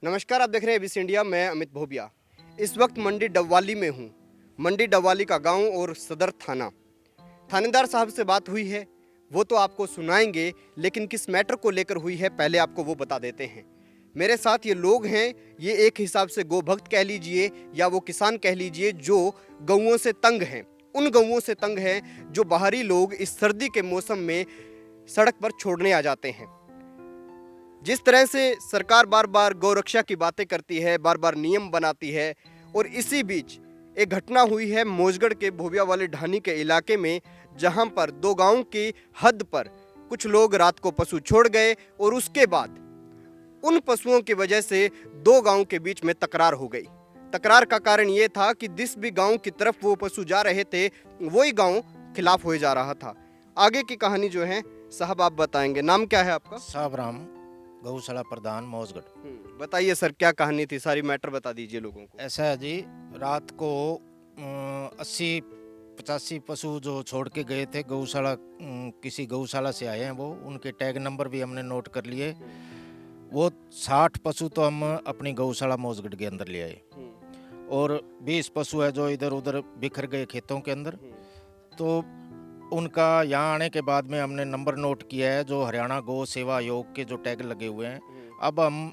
नमस्कार, आप देख रहे हैं एबीसी इंडिया। मैं अमित भोबिया। इस वक्त मंडी डबवाली में हूँ। मंडी डबवाली का गांव और सदर थाना। थानेदार साहब से बात हुई है, वो तो आपको सुनाएंगे, लेकिन किस मैटर को लेकर हुई है पहले आपको वो बता देते हैं। मेरे साथ ये लोग हैं, ये एक हिसाब से गोभक्त कह लीजिए या वो किसान कह लीजिए जो गौओं से तंग हैं। उन गौओं से तंग हैं जो बाहरी लोग इस सर्दी के मौसम में सड़क पर छोड़ने आ जाते हैं। जिस तरह से सरकार बार बार गौरक्षा की बातें करती है, बार बार नियम बनाती है, और इसी बीच एक घटना हुई है मौजगढ़ के भोबिया वाले ढानी के इलाके में, जहां पर दो गांव की हद पर कुछ लोग रात को पशु छोड़ गए और उसके बाद उन पशुओं की वजह से दो गांव के बीच में तकरार हो गई। तकरार का कारण ये था कि जिस भी गांव की तरफ वो पशु जा रहे थे वही गांव खिलाफ हो जा रहा था। आगे की कहानी जो है साहब आप बताएंगे। नाम क्या है आपका? साहब राम, गौशाला प्रधान मौजगढ़। बताइए सर, क्या कहानी थी? सारी मैटर बता दीजिए लोगों को। ऐसा है जी, रात को 80-85 पशु जो छोड़ के गए थे गौशाला, किसी गौशाला से आए हैं वो, उनके टैग नंबर भी हमने नोट कर लिए। वो 60 पशु तो हम अपनी गौशाला मौजगढ़ के अंदर ले आए और 20 पशु है जो इधर उधर बिखर गए खेतों के अंदर। तो उनका यहाँ आने के बाद में हमने नंबर नोट किया है, जो हरियाणा गौ सेवा आयोग के जो टैग लगे हुए हैं। अब हम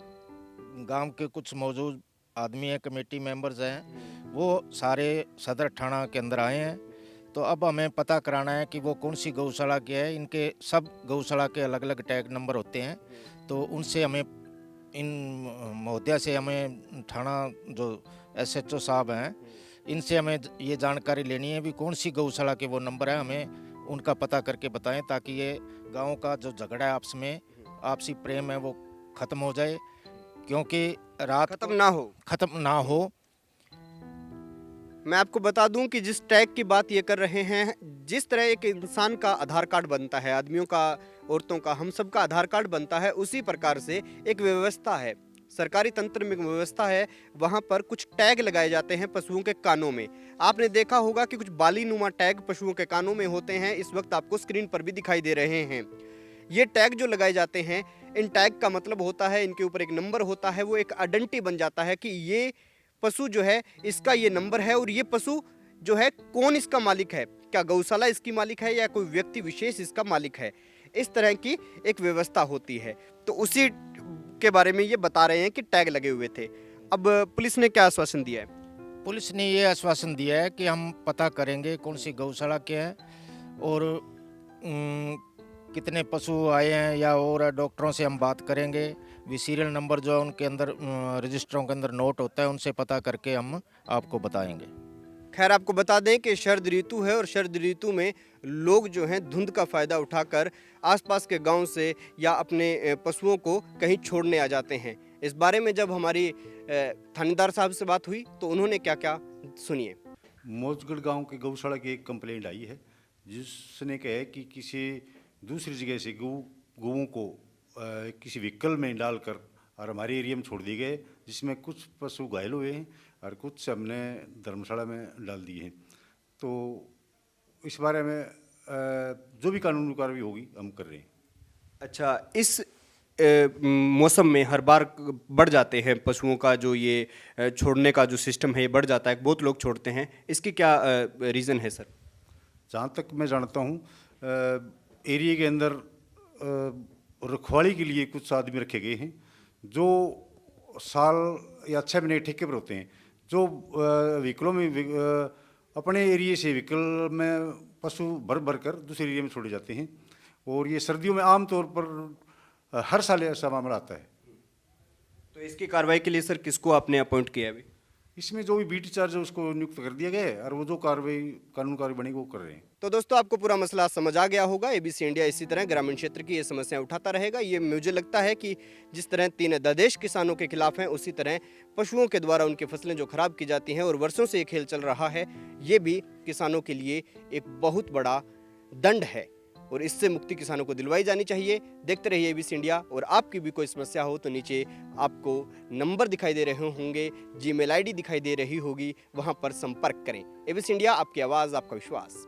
गांव के कुछ मौजूद आदमी हैं, कमेटी मेंबर्स हैं, वो सारे सदर थाना के अंदर आए हैं। तो अब हमें पता कराना है कि वो कौन सी गौशाला के है। इनके सब गौशाला के अलग अलग टैग नंबर होते हैं, तो उनसे हमें, इन महोदया से हमें, थाना जो SHO साहब हैं, इनसे हमें ये जानकारी लेनी है भी कौन सी गौशाला के वो नंबर है। हमें उनका पता करके बताएं ताकि ये गांव का जो झगड़ा है आपस में, आपसी प्रेम है, वो ख़त्म हो जाए, क्योंकि रात खत्म ना हो। मैं आपको बता दूं कि जिस टैग की बात ये कर रहे हैं, जिस तरह एक इंसान का आधार कार्ड बनता है, आदमियों का, औरतों का, हम सब का आधार कार्ड बनता है, उसी प्रकार से एक व्यवस्था है, सरकारी तंत्र में व्यवस्था है। वहां पर कुछ टैग लगाए जाते हैं पशुओं के कानों में। आपने देखा होगा कि कुछ बाली नुमा टैग पशुओं के कानों में होते हैं। इस वक्त आपको स्क्रीन पर भी दिखाई दे रहे हैं। ये टैग जो लगाए जाते हैं, इन टैग का मतलब होता है, इनके ऊपर एक नंबर होता है, वो एक आइडेंटिटी बन जाता है कि ये पशु जो है इसका ये नंबर है, और ये पशु जो है कौन इसका मालिक है, क्या गौशाला इसकी मालिक है या कोई व्यक्ति विशेष इसका मालिक है। इस तरह की एक व्यवस्था होती है। तो उसी के बारे में ये बता रहे हैं कि टैग लगे हुए थे। अब पुलिस ने क्या आश्वासन दिया है? पुलिस ने ये आश्वासन दिया है कि हम पता करेंगे कौन सी गौशाला के है और कितने पशु आए हैं, या और डॉक्टरों से हम बात करेंगे। भी सीरियल नंबर जो है उनके अंदर, रजिस्टरों के अंदर नोट होता है, उनसे पता करके हम आपको बताएंगे। खैर, आपको बता दें कि शरद ऋतु है और शरद ऋतु में लोग जो हैं धुंध का फ़ायदा उठाकर आसपास के गांव से या अपने पशुओं को कहीं छोड़ने आ जाते हैं। इस बारे में जब हमारी थानेदार साहब से बात हुई तो उन्होंने क्या क्या, सुनिए। मौजगढ़ गांव के गौशाला की एक कंप्लेंट आई है, जिसने कहा है कि किसी दूसरी जगह से गौओं को किसी व्हीकल में डालकर और हमारे एरिया में छोड़ दिए गए, जिसमें कुछ पशु घायल हुए हैं और कुछ हमने धर्मशाला में डाल दिए हैं। तो इस बारे में जो भी कानूनी कार्रवाई होगी हम कर रहे हैं। अच्छा, इस मौसम में हर बार बढ़ जाते हैं पशुओं का जो ये छोड़ने का जो सिस्टम है, ये बढ़ जाता है, बहुत लोग छोड़ते हैं, इसकी क्या रीज़न है सर? जहाँ तक मैं जानता हूँ, एरिया के अंदर रखवाली के लिए कुछ आदमी रखे गए हैं जो साल या 6 महीने ठेके पर होते हैं, जो व्हीकलों में अपने एरिया से व्हीकल में पशु भर भर कर दूसरे एरिया में छोड़े जाते हैं। और ये सर्दियों में आमतौर पर हर साल ऐसा मामला आता है। तो इसकी कार्रवाई के लिए सर किसको आपने अपॉइंट किया अभी? इसमें जो भी बीटी चार्ज है उसको नियुक्त कर दिया गया है और वो जो कार्रवाई कानून कार्रवाई बनेगी वो कर रहे हैं। तो दोस्तों, आपको पूरा मसला समझ आ गया होगा। एबीसी इंडिया इसी तरह ग्रामीण क्षेत्र की ये समस्याएं उठाता रहेगा। ये मुझे लगता है कि जिस तरह 3 अध्यादेश किसानों के खिलाफ हैं, उसी तरह पशुओं के द्वारा उनकी फसलें जो खराब की जाती हैं और वर्षों से ये खेल चल रहा है, ये भी किसानों के लिए एक बहुत बड़ा दंड है और इससे मुक्ति किसानों को दिलवाई जानी चाहिए। देखते रहिए एबीसी इंडिया, और आपकी भी कोई समस्या हो तो नीचे आपको नंबर दिखाई दे रहे होंगे, जीमेल आईडी दिखाई दे रही होगी, वहां पर संपर्क करें। एबीसी इंडिया, आपकी आवाज़, आपका विश्वास।